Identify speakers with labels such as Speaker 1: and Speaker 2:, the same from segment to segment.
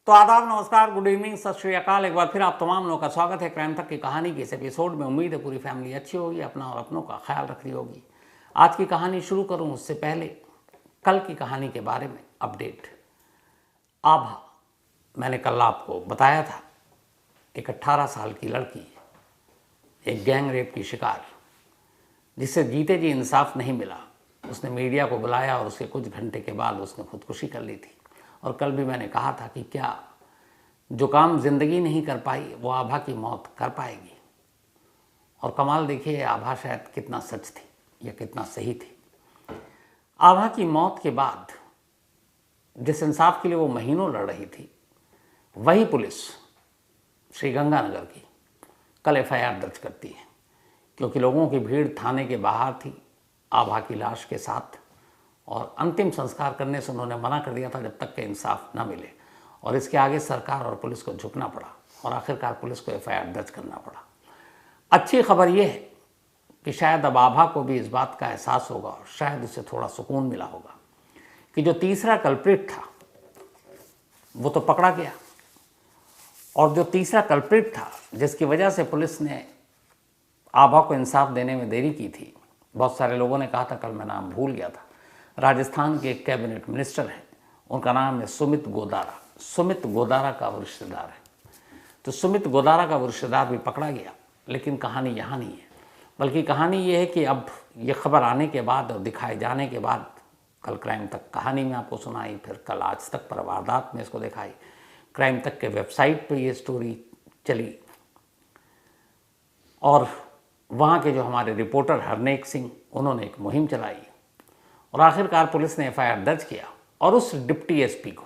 Speaker 1: तो आदाब, नमस्कार, गुड इवनिंग, सत श्री अकाल। एक बार फिर आप तमाम लोगों का स्वागत है क्राइम तक की कहानी के इस एपिसोड में। उम्मीद है पूरी फैमिली अच्छी होगी, अपना और अपनों का ख्याल रख रही होगी। आज की कहानी शुरू करूं उससे पहले कल की कहानी के बारे में अपडेट। आभा, मैंने कल आपको बताया था, एक 18 साल की लड़की, एक गैंग रेप की शिकार, जिसे जीते जी इंसाफ नहीं मिला। उसने मीडिया को बुलाया और उसके कुछ घंटे के बाद उसने खुदकुशी कर ली थी। और कल भी मैंने कहा था कि क्या जो काम जिंदगी नहीं कर पाई वो आभा की मौत कर पाएगी। और कमाल देखिए, आभा शायद कितना सच थी या कितना सही थी। आभा की मौत के बाद जिस इंसाफ के लिए वो महीनों लड़ रही थी, वही पुलिस श्रीगंगानगर की कल एफआईआर दर्ज करती है, क्योंकि लोगों की भीड़ थाने के बाहर थी आभा की लाश के साथ। और अंतिम संस्कार करने से उन्होंने मना कर दिया था जब तक कि इंसाफ न मिले। और इसके आगे सरकार और पुलिस को झुकना पड़ा और आखिरकार पुलिस को एफआईआर दर्ज करना पड़ा। अच्छी खबर यह है कि शायद अब आभा को भी इस बात का एहसास होगा और शायद उसे थोड़ा सुकून मिला होगा कि जो तीसरा कल्प्रिट था वो तो पकड़ा गया। और जो तीसरा कल्प्रिट था जिसकी वजह से पुलिस ने आभा को इंसाफ देने में देरी की थी, बहुत सारे लोगों ने कहा था, कल मैं नाम भूल गया था, राजस्थान के एक कैबिनेट मिनिस्टर हैं, उनका नाम है सुमित गोदारा। सुमित गोदारा का वो रिश्तेदार है। तो सुमित गोदारा का वो रिश्तेदार भी पकड़ा गया। लेकिन कहानी यहाँ नहीं है, बल्कि कहानी ये है कि अब ये खबर आने के बाद और दिखाए जाने के बाद, कल क्राइम तक कहानी में आपको सुनाई, फिर कल आज तक पर वारदात में इसको दिखाई, क्राइम तक के वेबसाइट पे ये स्टोरी चली, और वहाँ के जो हमारे रिपोर्टर हरनेक सिंह, उन्होंने एक मुहिम चलाई और आखिरकार पुलिस ने एफआईआर दर्ज किया। और उस डिप्टी एसपी को,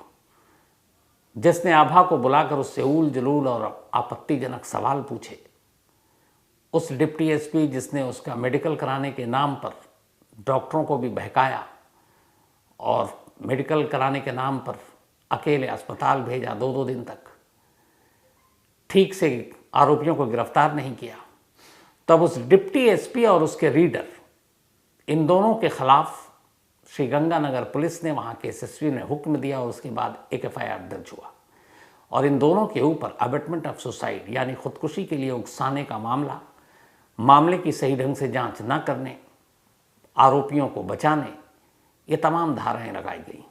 Speaker 1: जिसने आभा को बुलाकर उससे ऊल जलूल और आपत्तिजनक सवाल पूछे, उस डिप्टी एसपी जिसने उसका मेडिकल कराने के नाम पर डॉक्टरों को भी बहकाया और मेडिकल कराने के नाम पर अकेले अस्पताल भेजा 2-2 दिन तक, ठीक से आरोपियों को गिरफ्तार नहीं किया, तब उस डिप्टी एसपी और उसके रीडर, इन दोनों के खिलाफ श्रीगंगानगर पुलिस ने, वहाँ के एसएसपी ने हुक्म दिया और उसके बाद एक एफआईआर दर्ज हुआ। और इन दोनों के ऊपर अबेटमेंट ऑफ सुसाइड यानी खुदकुशी के लिए उकसाने का मामले की सही ढंग से जांच न करने, आरोपियों को बचाने, ये तमाम धाराएं लगाई गई।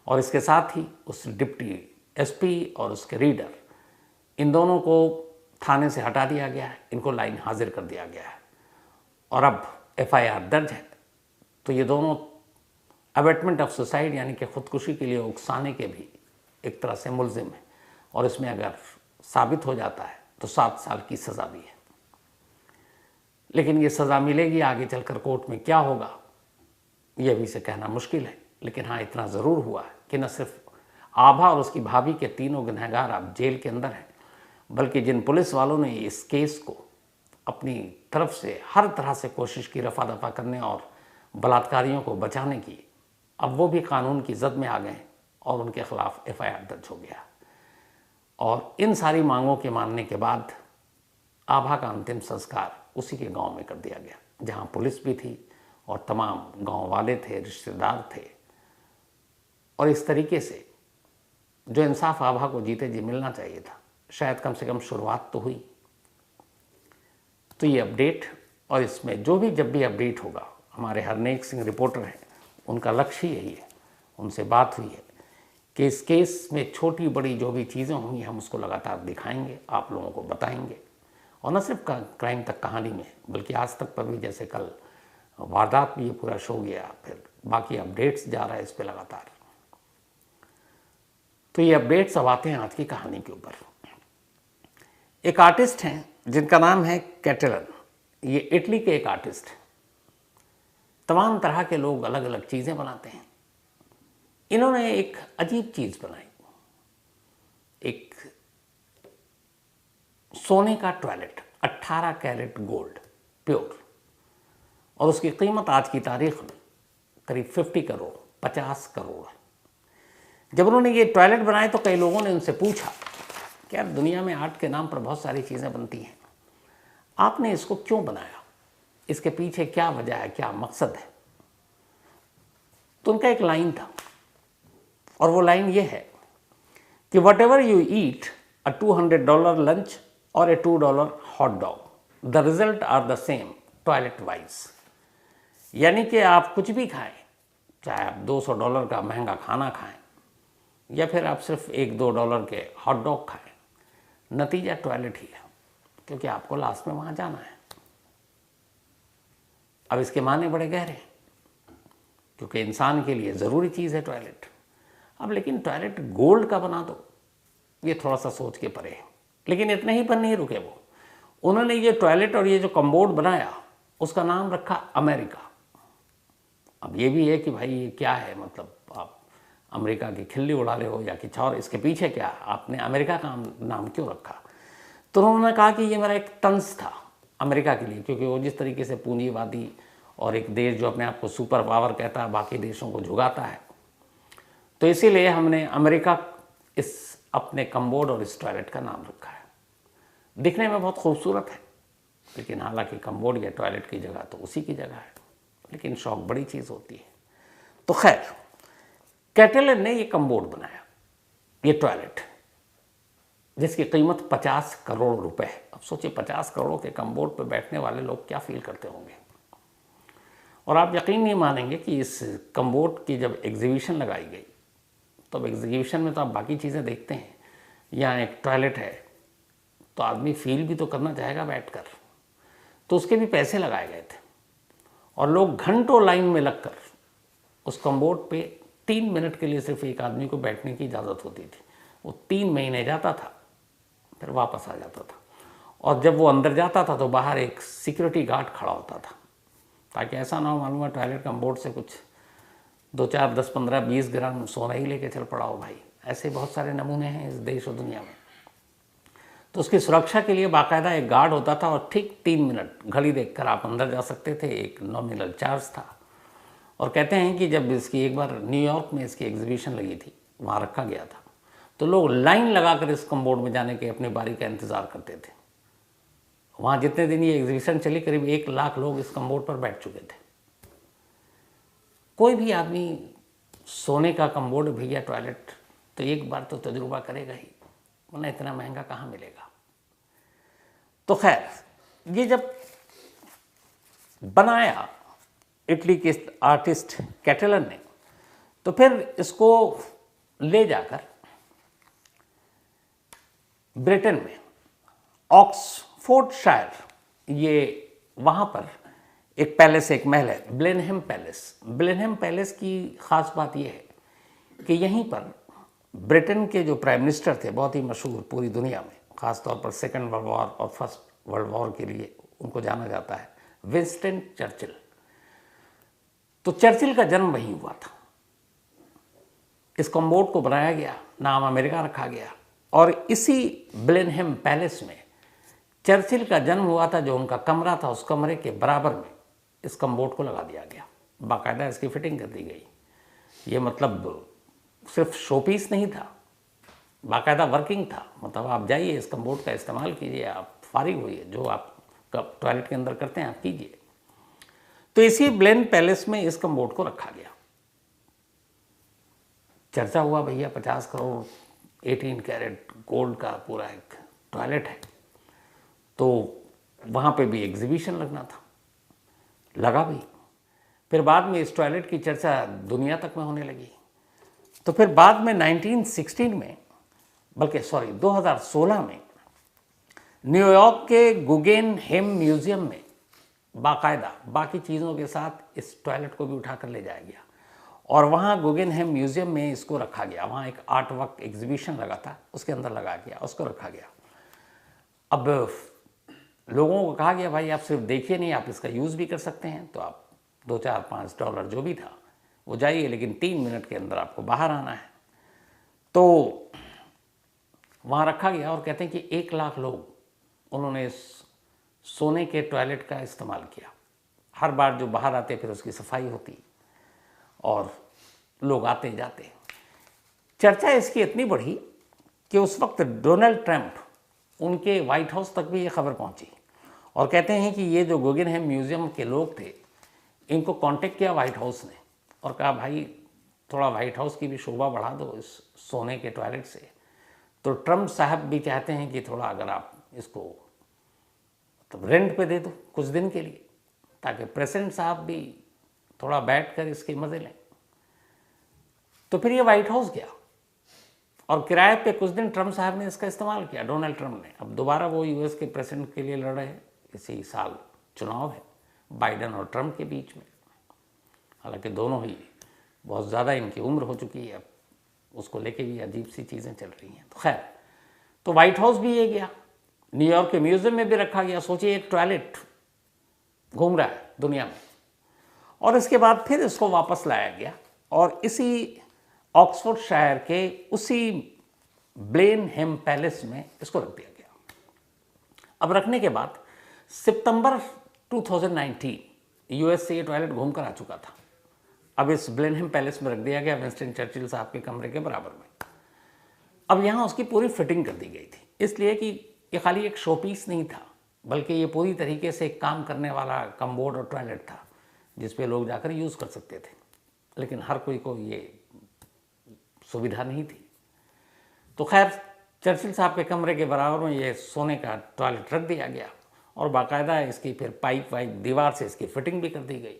Speaker 1: और इसके साथ ही उस डिप्टी एसपी और उसके रीडर, इन दोनों को थाने से हटा दिया गया है, इनको लाइन हाजिर कर दिया गया है। और अब एफआईआर दर्ज है तो ये दोनों अबेटमेंट ऑफ सुसाइड यानी कि खुदकुशी के लिए उकसाने के भी एक तरह से मुलजिम है। और इसमें अगर साबित हो जाता है तो 7 साल की सज़ा भी है। लेकिन ये सज़ा मिलेगी आगे चलकर कोर्ट में क्या होगा, ये भी से कहना मुश्किल है। लेकिन हाँ, इतना ज़रूर हुआ है कि न सिर्फ आभा और उसकी भाभी के तीनों गुनहगार अब जेल के अंदर हैं, बल्कि जिन पुलिस वालों ने इस केस को अपनी तरफ से हर तरह से कोशिश की रफा दफा करने और बलात्कारियों को बचाने की, अब वो भी कानून की जद में आ गए और उनके खिलाफ एफआईआर दर्ज हो गया। और इन सारी मांगों के मानने के बाद आभा का अंतिम संस्कार उसी के गांव में कर दिया गया, जहां पुलिस भी थी और तमाम गांव वाले थे, रिश्तेदार थे। और इस तरीके से जो इंसाफ आभा को जीते जी मिलना चाहिए था, शायद कम से कम शुरुआत तो हुई। तो ये अपडेट, और इसमें जो भी जब भी अपडेट होगा, हमारे हरनेक सिंह रिपोर्टर हैं, उनका लक्ष्य यही है, उनसे बात हुई है कि इस केस में छोटी बड़ी जो भी चीज़ें होंगी हम उसको लगातार दिखाएंगे, आप लोगों को बताएंगे। और न सिर्फ क्राइम तक कहानी में, बल्कि आज तक पर भी, जैसे कल वारदात भी ये पूरा शो गया, फिर बाकी अपडेट्स जा रहा है इस पर लगातार। तो ये अपडेट्स अब आते हैं आज की कहानी के ऊपर। एक आर्टिस्ट हैं जिनका नाम है कैटेलन। ये इटली के एक आर्टिस्ट हैं। तमाम तरह के लोग अलग अलग चीज़ें बनाते हैं। इन्होंने एक अजीब चीज़ बनाई, एक सोने का टॉयलेट, 18 कैरेट गोल्ड प्योर, और उसकी कीमत आज की तारीख में करीब 50 करोड़, 50 करोड़ है। जब उन्होंने ये टॉयलेट बनाए तो कई लोगों ने उनसे पूछा कि यार, दुनिया में आर्ट के नाम पर बहुत सारी चीज़ें बनती हैं, आपने इसको क्यों बनाया, इसके पीछे क्या वजह है, क्या मकसद है। तो उनका एक लाइन था, और वो लाइन ये है कि whatever you eat a $200 lunch और a $2 hot dog, the result are the same toilet wise. यानी कि आप कुछ भी खाएं, चाहे आप $200 का महंगा खाना खाएं या फिर आप सिर्फ $1-2 के हॉट डॉग खाएं, नतीजा टॉयलेट ही है, क्योंकि आपको लास्ट में वहां जाना है। अब इसके माने बड़े गहरे, क्योंकि इंसान के लिए ज़रूरी चीज़ है टॉयलेट। अब लेकिन टॉयलेट गोल्ड का बना दो, ये थोड़ा सा सोच के परे है। लेकिन इतने ही पर नहीं रुके वो, उन्होंने ये टॉयलेट और ये जो कम्बोर्ड बनाया उसका नाम रखा अमेरिका। अब ये भी है कि भाई ये क्या है, मतलब आप अमेरिका की खिल्ली उड़ा रहे हो या कुछ और, इसके पीछे क्या, आपने अमेरिका का नाम क्यों रखा? तो उन्होंने कहा कि ये मेरा एक तंज था अमेरिका के लिए, क्योंकि वो जिस तरीके से पूंजीवादी और एक देश जो अपने आप को सुपर पावर कहता है, बाकी देशों को झुकाता है, तो इसीलिए हमने अमेरिका इस अपने कम्बोर्ड और इस टॉयलेट का नाम रखा है। दिखने में बहुत खूबसूरत है, लेकिन हालांकि कम्बोर्ड या टॉयलेट की जगह तो उसी की जगह है, लेकिन शौक बड़ी चीज़ होती है। तो खैर, कैटलन ने ये कम्बोर्ड बनाया, ये टॉयलेट, जिसकी कीमत 50 करोड़ रुपए है। अब सोचिए 50 करोड़ के कम्बोर्ड पर बैठने वाले लोग क्या फील करते होंगे। और आप यकीन नहीं मानेंगे कि इस कम्बोर्ड की जब एग्जीबिशन लगाई गई, तो अब एग्जीबिशन में तो आप बाकी चीज़ें देखते हैं, यहाँ एक टॉयलेट है तो आदमी फील भी तो करना चाहेगा बैठकर, तो उसके भी पैसे लगाए गए थे और लोग घंटों लाइन में लगकर उस कम्बोर्ड पे 3 मिनट के लिए सिर्फ एक आदमी को बैठने की इजाज़त होती थी। वो 3 महीने जाता था, फिर वापस आ जाता था, और जब वो अंदर जाता था तो बाहर एक सिक्योरिटी गार्ड खड़ा होता था, ताकि ऐसा ना हो मालूम है टॉयलेट कम्बोर्ड से कुछ 2-4, 10, 15, 20 ग्राम सोना ही लेके चल पड़ा हो भाई। ऐसे बहुत सारे नमूने हैं इस देश और दुनिया में। तो उसकी सुरक्षा के लिए बाकायदा एक गार्ड होता था और ठीक 3 मिनट घड़ी देखकर आप अंदर जा सकते थे, एक नॉमिनल चार्ज था। और कहते हैं कि जब इसकी एक बार न्यूयॉर्क में इसकी एग्जीबिशन लगी थी, वहाँ रखा गया था, तो लोग लाइन लगाकर इस कम्बोर्ड में जाने के अपनी बारी का इंतज़ार करते थे। वहाँ जितने दिन ये एग्जीबिशन चली, करीब 1 लाख लोग इस कम्बोर्ड पर बैठ चुके थे। कोई भी आदमी सोने का कम्बोर्ड भैया टॉयलेट तो एक बार तो तजुर्बा करेगा ही, वरना इतना महंगा कहाँ मिलेगा। तो खैर, ये जब बनाया इटली के आर्टिस्ट कैटलन ने, तो फिर इसको ले जाकर ब्रिटेन में ऑक्सफोर्डशायर, ये वहाँ पर एक पैलेस, एक महल है, ब्लेनहेम पैलेस। ब्लेनहेम पैलेस की ख़ास बात यह है कि यहीं पर ब्रिटेन के जो प्राइम मिनिस्टर थे, बहुत ही मशहूर पूरी दुनिया में, ख़ास तौर पर सेकेंड वर्ल्ड वॉर और फर्स्ट वर्ल्ड वॉर के लिए उनको जाना जाता है, विंस्टन चर्चिल। तो चर्चिल का जन्म वहीं हुआ था। इस कम्बोर्ड को बनाया गया, नाम अमेरिका रखा गया, और इसी ब्लेनहेम पैलेस में चर्चिल का जन्म हुआ था। जो उनका कमरा था, उस कमरे के बराबर में इस कम्बोर्ड को लगा दिया गया, बाकायदा इसकी फिटिंग कर दी गई। ये मतलब सिर्फ शोपीस नहीं था, बाकायदा वर्किंग था। मतलब आप जाइए, इस कम्बोर्ड का इस्तेमाल कीजिए, आप फारिग होइए, जो आप टॉयलेट के अंदर करते हैं आप कीजिए। तो इसी ब्लेन पैलेस में इस कम्बोर्ड को रखा गया। चर्चा हुआ भैया 50 करोड़ 18 कैरेट गोल्ड का पूरा एक टॉयलेट है, तो वहाँ पे भी एग्जीबिशन लगना था, लगा भी। फिर बाद में इस टॉयलेट की चर्चा दुनिया तक में होने लगी। तो फिर बाद में 1916 में, बल्कि 2016 में न्यूयॉर्क के गुगेनहेम म्यूजियम में बाकायदा बाकी चीज़ों के साथ इस टॉयलेट को भी उठाकर ले जाया गया और वहाँ गुगेनहेम म्यूजियम में इसको रखा गया। वहाँ एक आर्ट वर्क एग्जीबिशन लगा था, उसके अंदर लगा गया, उसको रखा गया। अब लोगों को कहा गया भाई आप सिर्फ देखिए नहीं, आप इसका यूज़ भी कर सकते हैं। तो आप $2-4-5 जो भी था वो जाइए, लेकिन 3 मिनट के अंदर आपको बाहर आना है। तो वहाँ रखा गया और कहते हैं कि 1 लाख लोग उन्होंने इस सोने के टॉयलेट का इस्तेमाल किया। हर बार जो बाहर आते फिर उसकी सफाई होती और लोग आते जाते। चर्चा इसकी इतनी बढ़ी कि उस वक्त डोनाल्ड ट्रंप, उनके वाइट हाउस तक भी ये खबर पहुंची और कहते हैं कि ये जो गुगेनहेम म्यूजियम के लोग थे, इनको कांटेक्ट किया वाइट हाउस ने और कहा भाई थोड़ा वाइट हाउस की भी शोभा बढ़ा दो इस सोने के टॉयलेट से, तो ट्रम्प साहब भी चाहते हैं कि थोड़ा अगर आप इसको मतलब रेंट पे दे दो कुछ दिन के लिए, ताकि प्रेसिडेंट साहब भी थोड़ा बैठ कर इसके मज़े लें। तो फिर ये व्हाइट हाउस गया और किराए पे कुछ दिन ट्रम्प साहब ने इसका इस्तेमाल किया, डोनाल्ड ट्रम्प ने। अब दोबारा वो यूएस के प्रेसिडेंट के लिए लड़ रहे हैं, इसी साल चुनाव है बाइडन और ट्रम्प के बीच में। हालांकि दोनों ही बहुत ज़्यादा इनकी उम्र हो चुकी है, अब उसको लेके भी अजीब सी चीज़ें चल रही हैं। तो खैर, तो व्हाइट हाउस भी ये गया, न्यूयॉर्क के म्यूजियम में भी रखा गया। सोचिए एक टॉयलेट घूम रहा है दुनिया में, और इसके बाद फिर इसको वापस लाया गया और इसी ऑक्सफोर्डशायर के उसी ब्लेनहेम पैलेस में इसको रख दिया गया। अब रखने के बाद सितंबर 2019 यूएस से ये टॉयलेट घूमकर आ चुका था। अब इस ब्लेनहेम पैलेस में रख दिया गया, विंस्टन चर्चिल साहब के कमरे के बराबर में। अब यहाँ उसकी पूरी फिटिंग कर दी गई थी, इसलिए कि ये खाली एक शो पीस नहीं था, बल्कि ये पूरी तरीके से काम करने वाला कमोड और टॉयलेट था जिसपे लोग जाकर यूज़ कर सकते थे। लेकिन हर कोई को ये सुविधा नहीं थी। तो खैर, चर्चिल साहब के कमरे के बराबर में ये सोने का टॉयलेट रख दिया गया और बाकायदा इसकी फिर पाइप वाइप दीवार से इसकी फिटिंग भी कर दी गई,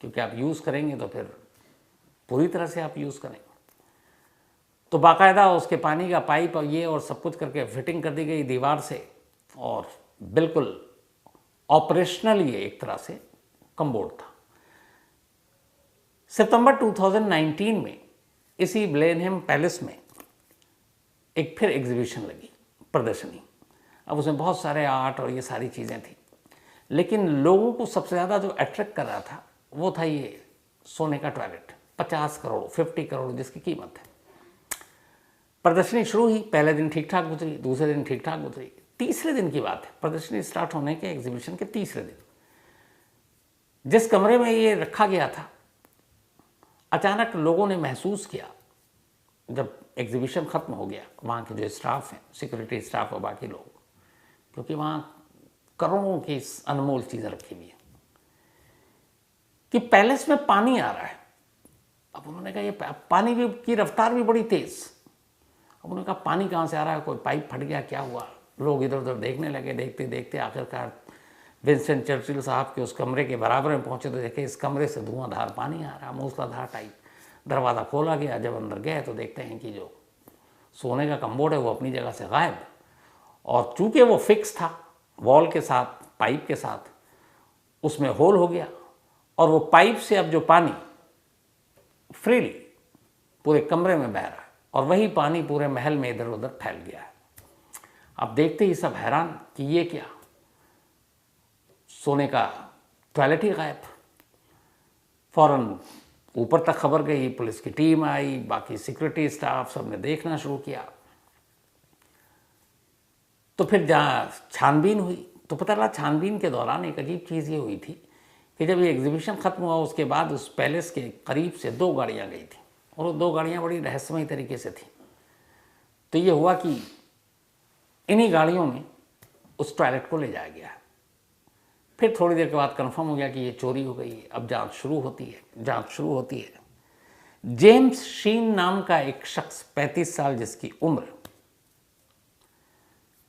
Speaker 1: क्योंकि आप यूज़ करेंगे तो फिर पूरी तरह से आप यूज़ करें। तो बाकायदा उसके पानी का पाइप और ये और सब कुछ करके फिटिंग कर दी गई दीवार से, और बिल्कुल ऑपरेशनल ये एक तरह से कमोड था। सितंबर 2019 में इसी ब्लेनहेम पैलेस में एक फिर एग्जीबिशन लगी, प्रदर्शनी। अब उसमें बहुत सारे आर्ट और ये सारी चीज़ें थी, लेकिन लोगों को सबसे ज़्यादा जो अट्रैक्ट कर रहा था वो था ये सोने का टॉयलेट, 50 करोड़ 50 करोड़ जिसकी कीमत है। प्रदर्शनी शुरू हुई, पहले दिन ठीक ठाक गुजरी, दूसरे दिन ठीक ठाक गुजरी, तीसरे दिन की बात है, प्रदर्शनी स्टार्ट होने के एग्जीबिशन के तीसरे दिन, जिस कमरे में ये रखा गया था, अचानक लोगों ने महसूस किया, जब एग्जीबिशन ख़त्म हो गया, वहाँ के जो स्टाफ हैं, सिक्योरिटी स्टाफ और बाकी लोग, क्योंकि वहाँ करोड़ों की अनमोल चीज़ें रखी हुई हैं, कि पैलेस में पानी आ रहा है। अब उन्होंने कहा ये पानी भी की रफ्तार भी बड़ी तेज़। अब उन्होंने कहा पानी कहाँ से आ रहा है, कोई पाइप फट गया, क्या हुआ? लोग इधर उधर देखने लगे, देखते देखते आखिरकार विंस्टन चर्चिल साहब के उस कमरे के बराबर में पहुंचे तो देखे इस कमरे से धुआंधार पानी आ रहा, मूसलाधार टाइप। दरवाज़ा खोला गया, जब अंदर गए तो देखते हैं कि जो सोने का कमोड है वो अपनी जगह से गायब, और चूंकि वो फिक्स था वॉल के साथ, पाइप के साथ, उसमें होल हो गया और वो पाइप से अब जो पानी फ्रीली पूरे कमरे में बह रहा है और वही पानी पूरे महल में इधर उधर फैल गया है। अब देखते ही सब हैरान कि ये क्या, सोने का टॉयलेट ही गायब। फौरन ऊपर तक खबर गई, पुलिस की टीम आई, बाकी सिक्योरिटी स्टाफ सब ने देखना शुरू किया। तो फिर जहाँ छानबीन हुई तो पता लगा, छानबीन के दौरान एक अजीब चीज़ ये हुई थी कि जब ये एग्जीबिशन ख़त्म हुआ उसके बाद उस पैलेस के करीब से 2 गाड़ियाँ गई थी, और वो 2 गाड़ियाँ बड़ी रहस्यमयी तरीके से थी। तो ये हुआ कि इन्हीं गाड़ियों में उस टॉयलेट को ले जाया गया। फिर थोड़ी देर के बाद कंफर्म हो गया कि ये चोरी हो गई है। अब जांच शुरू होती है। जेम्स शीन नाम का एक शख्स, 35 साल जिसकी उम्र,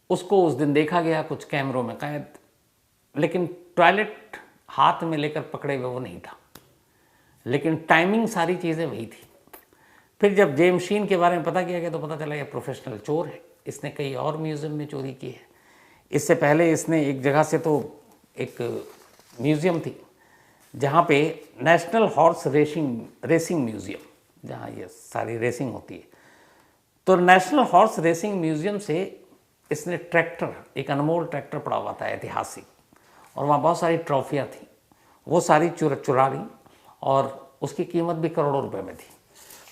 Speaker 1: उसको उस दिन देखा गया कुछ कैमरों में कैद, लेकिन टॉयलेट हाथ में लेकर पकड़े हुए वो नहीं था, लेकिन टाइमिंग सारी चीज़ें वही थी। फिर जब जेम्स शीन के बारे में पता किया गया तो पता चला ये प्रोफेशनल चोर है, इसने कई और म्यूज़ियम में चोरी की है। इससे पहले इसने एक जगह से, तो एक म्यूज़ियम थी जहाँ पे नेशनल हॉर्स रेसिंग म्यूज़ियम, जहाँ ये सारी रेसिंग होती है, तो नेशनल हॉर्स रेसिंग म्यूज़ियम से इसने ट्रैक्टर, एक अनमोल ट्रैक्टर पड़ा हुआ था ऐतिहासिक, और वहाँ बहुत सारी ट्रॉफियाँ थी, वो सारी चुरा ली और उसकी कीमत भी करोड़ों रुपए में थी।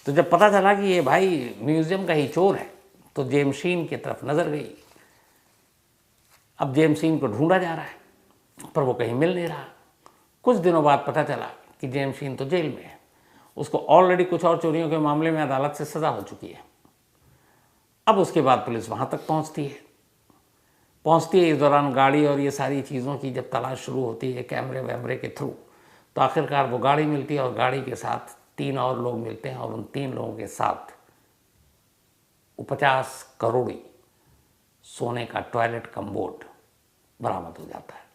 Speaker 1: तो जब पता चला कि ये भाई म्यूज़ियम का ही चोर है तो जेम्स शीन की तरफ नज़र गई। अब जेम्स शीन को ढूंढा जा रहा है पर वो कहीं मिल नहीं रहा। कुछ दिनों बाद पता चला कि जेम्स शीन तो जेल में है, उसको ऑलरेडी कुछ और चोरियों के मामले में अदालत से सज़ा हो चुकी है। अब उसके बाद पुलिस वहाँ तक पहुँचती है। इस दौरान गाड़ी और ये सारी चीज़ों की जब तलाश शुरू होती है कैमरे वैमरे के थ्रू, तो आखिरकार वो गाड़ी मिलती है और गाड़ी के साथ 3 और लोग मिलते हैं, और उन 3 लोगों के साथ वो 50 करोड़ी सोने का टॉयलेट कम बोर्ड बरामद हो जाता है।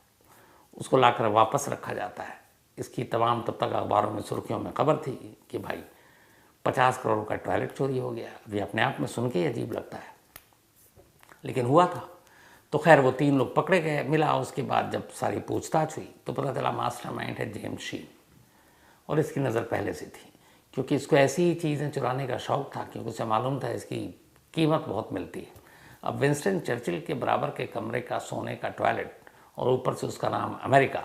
Speaker 1: उसको लाकर वापस रखा जाता है। इसकी तमाम तब तक अखबारों में सुर्खियों में खबर थी कि भाई 50 करोड़ का टॉयलेट चोरी हो गया। अभी अपने आप में सुन के अजीब लगता है, लेकिन हुआ था। तो खैर वो 3 लोग पकड़े गए। मिला उसके बाद जब सारी पूछताछ हुई तो पता चला मास्टरमाइंड है जेम्स शीन, और इसकी नज़र पहले से थी, क्योंकि इसको ऐसी ही चीज़ें चुराने का शौक़ था, क्योंकि उसे मालूम था इसकी कीमत बहुत मिलती है। अब विंस्टन चर्चिल के बराबर के कमरे का सोने का टॉयलेट और ऊपर से उसका नाम अमेरिका,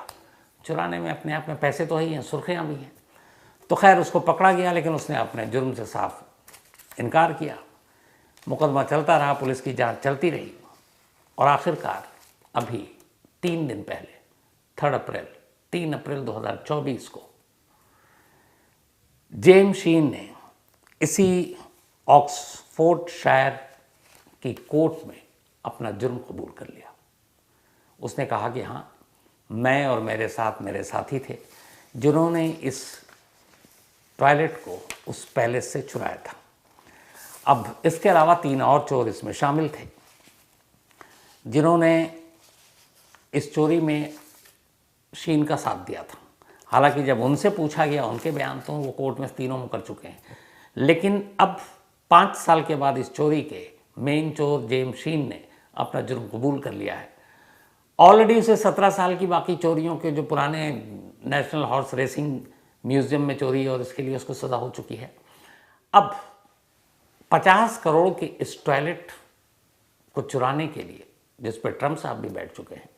Speaker 1: चुराने में अपने आप में पैसे तो ही हैं, सुर्खियाँ भी हैं। तो खैर उसको पकड़ा गया, लेकिन उसने अपने जुर्म से साफ इनकार किया। मुकदमा चलता रहा, पुलिस की जांच चलती रही, और आखिरकार अभी 3 दिन पहले 3 अप्रैल 2024 को जेम्स शीन ने इसी ऑक्सफोर्डशायर की कोर्ट में अपना जुर्म कबूल कर लिया। उसने कहा कि हाँ, मैं और मेरे साथ मेरे साथी थे जिन्होंने इस टॉयलेट को उस पैलेस से चुराया था। अब इसके अलावा 3 और चोर इसमें शामिल थे जिन्होंने इस चोरी में शीन का साथ दिया था। हालांकि जब उनसे पूछा गया, उनके बयान तो वो कोर्ट में तीनों मुकर चुके हैं, लेकिन अब 5 साल के बाद इस चोरी के मेन चोर जेम्स शीन ने अपना जुर्म कबूल कर लिया है। ऑलरेडी उसे 17 साल की बाकी चोरियों के, जो पुराने नेशनल हॉर्स रेसिंग म्यूजियम में चोरी है, और इसके लिए उसको सज़ा हो चुकी है। अब 50 करोड़ के इस टॉयलेट को चुराने के लिए, जिस पर ट्रंप साहब भी बैठ चुके हैं,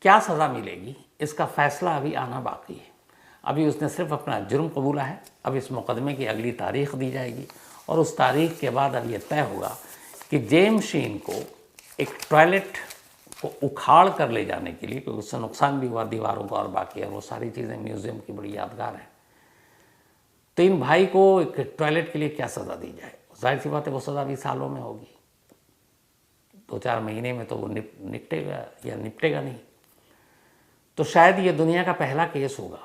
Speaker 1: क्या सज़ा मिलेगी इसका फैसला अभी आना बाकी है। अभी उसने सिर्फ अपना जुर्म कबूला है। अब इस मुकदमे की अगली तारीख दी जाएगी, और उस तारीख के बाद अब ये तय होगा कि जेम्स शीन को एक टॉयलेट को उखाड़ कर ले जाने के लिए, क्योंकि उससे नुकसान भी हुआ दीवारों को और बाकी, और वो सारी चीज़ें म्यूजियम की बड़ी यादगार हैं, तो इन भाई को एक टॉयलेट के लिए क्या सज़ा दी जाए। जाहिर सी बात है वो सज़ा भी सालों में होगी, 2-4 महीने में तो वो निपटेगा या निपटेगा नहीं। तो शायद ये दुनिया का पहला केस होगा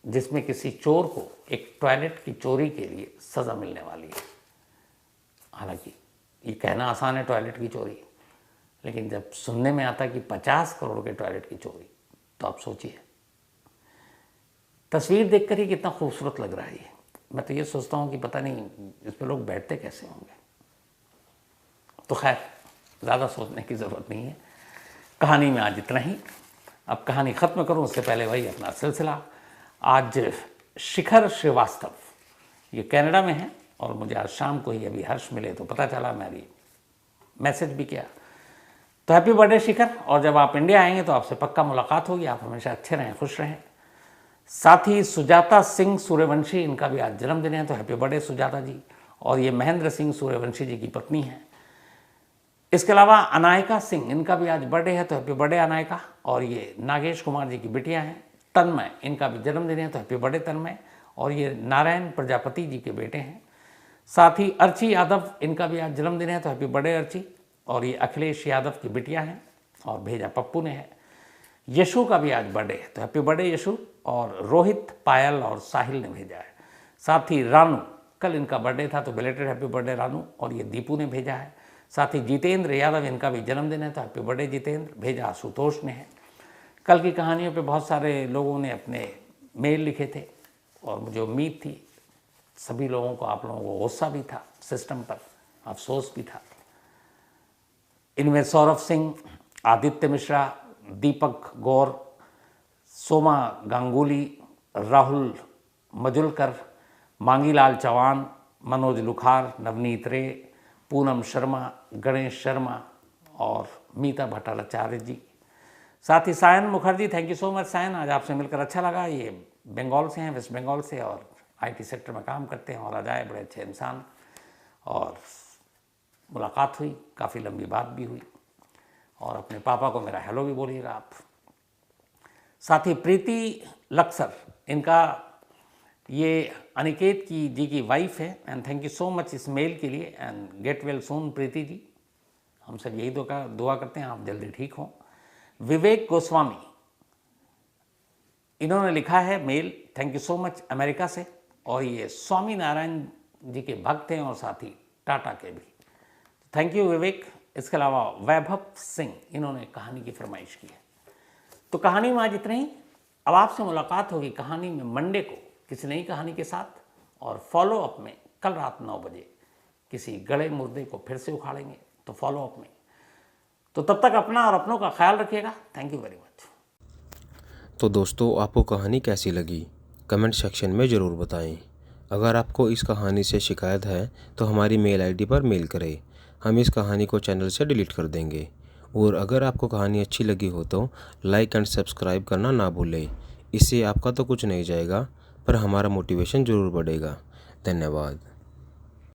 Speaker 1: जिसमें किसी चोर को एक टॉयलेट की चोरी के लिए सज़ा मिलने वाली है। हालांकि ये कहना आसान है टॉयलेट की चोरी, लेकिन जब सुनने में आता है कि 50 करोड़ के टॉयलेट की चोरी, तो आप सोचिए। तस्वीर देखकर ही कितना खूबसूरत लग रहा है ये। मैं तो ये सोचता हूँ कि पता नहीं इस पर लोग बैठते कैसे होंगे। तो खैर ज़्यादा सोचने की ज़रूरत नहीं है। कहानी में आज इतना ही। अब कहानी ख़त्म करूँ उससे पहले वही अपना सिलसिला। आज शिखर श्रीवास्तव ये कनाडा में है, और मुझे आज शाम को ही अभी हर्ष मिले तो पता चला, मेरी मैसेज भी किया। तो हैप्पी बर्थडे शिखर, और जब आप इंडिया आएंगे तो आपसे पक्का मुलाकात होगी। आप हमेशा अच्छे रहें, खुश रहें। साथ ही सुजाता सिंह सूर्यवंशी, इनका भी आज जन्मदिन है, तो हैप्पी बर्थडे सुजाता जी। और ये महेंद्र सिंह सूर्यवंशी जी की पत्नी है। इसके अलावा अनायका सिंह, इनका भी आज बर्थडे है, तो हैप्पी बर्थडे अनायका। और ये नागेश कुमार जी की बिटिया हैं। तन्मय, इनका भी जन्मदिन है, तो हैप्पी बर्थडे तन्मय। और ये नारायण प्रजापति जी के बेटे हैं। साथ ही अर्ची यादव, इनका भी आज जन्मदिन है, तो हैप्पी बर्थडे अर्ची। और ये अखिलेश यादव की बिटिया हैं, और भेजा पप्पू ने है। यशु का भी आज बर्थडे है, तो हैप्पी बर्थडे यशु। और रोहित, पायल और साहिल ने भेजा है। साथ ही रानू, कल इनका बर्थडे था, तो बिलेटेड हैप्पी बर्थडे रानू। और ये दीपू ने भेजा है। साथ ही जितेंद्र यादव, इनका भी जन्मदिन है, तो हैप्पी बर्थडे जितेंद्र, भेजा आशुतोष ने है। कल की कहानियों पे बहुत सारे लोगों ने अपने मेल लिखे थे, और मुझे उम्मीद थी सभी लोगों को, आप लोगों को गुस्सा भी था सिस्टम पर, अफसोस भी था। इनमें सौरभ सिंह, आदित्य मिश्रा, दीपक गौर, सोमा गांगुली, राहुल मजुलकर, मांगीलाल चौहान, मनोज लुखार, नवनीत रे, पूनम शर्मा, गणेश शर्मा और मीता भट्टाचार्य जी। साथ ही Sayan Mukherjee, thank you so much Sayan, आज आपसे मिलकर अच्छा लगा। ये बंगाल से हैं, वेस्ट बंगाल से, और आईटी सेक्टर में काम करते हैं, और आज आए, बड़े अच्छे इंसान, और मुलाकात हुई, काफ़ी लंबी बात भी हुई। और अपने पापा को मेरा हेलो भी बोलिएगा आप। साथ ही प्रीति लक्सर, इनका ये अनिकेत की जी की वाइफ है, and thank you so much इस मेल के लिए, and get well soon Preeti ji. हम सब यही दुआ करते हैं आप जल्दी ठीक हों। विवेक गोस्वामी, इन्होंने लिखा है mail, thank you so much, America से। और ये स्वामी नारायण जी के भक्त हैं, और साथ ही टाटा के भी। थैंक यू विवेक। इसके अलावा वैभव सिंह, इन्होंने कहानी की फरमाइश की है। तो कहानी में आज इतना ही। अब आपसे मुलाकात होगी कहानी में मंडे को किसी नई कहानी के साथ, और फॉलो अप में कल रात 9 बजे किसी गड़े मुर्दे को फिर से उखाड़ेंगे, तो फॉलो अप में। तो तब तक अपना और अपनों का ख्याल रखिएगा। Thank you very much.
Speaker 2: तो दोस्तों, आपको कहानी कैसी लगी कमेंट सेक्शन में ज़रूर बताएं। अगर आपको इस कहानी से शिकायत है तो हमारी मेल आईडी पर मेल करें, हम इस कहानी को चैनल से डिलीट कर देंगे। और अगर आपको कहानी अच्छी लगी हो तो लाइक एंड सब्सक्राइब करना ना भूलें। इससे आपका तो कुछ नहीं जाएगा, पर हमारा मोटिवेशन ज़रूर बढ़ेगा। धन्यवाद।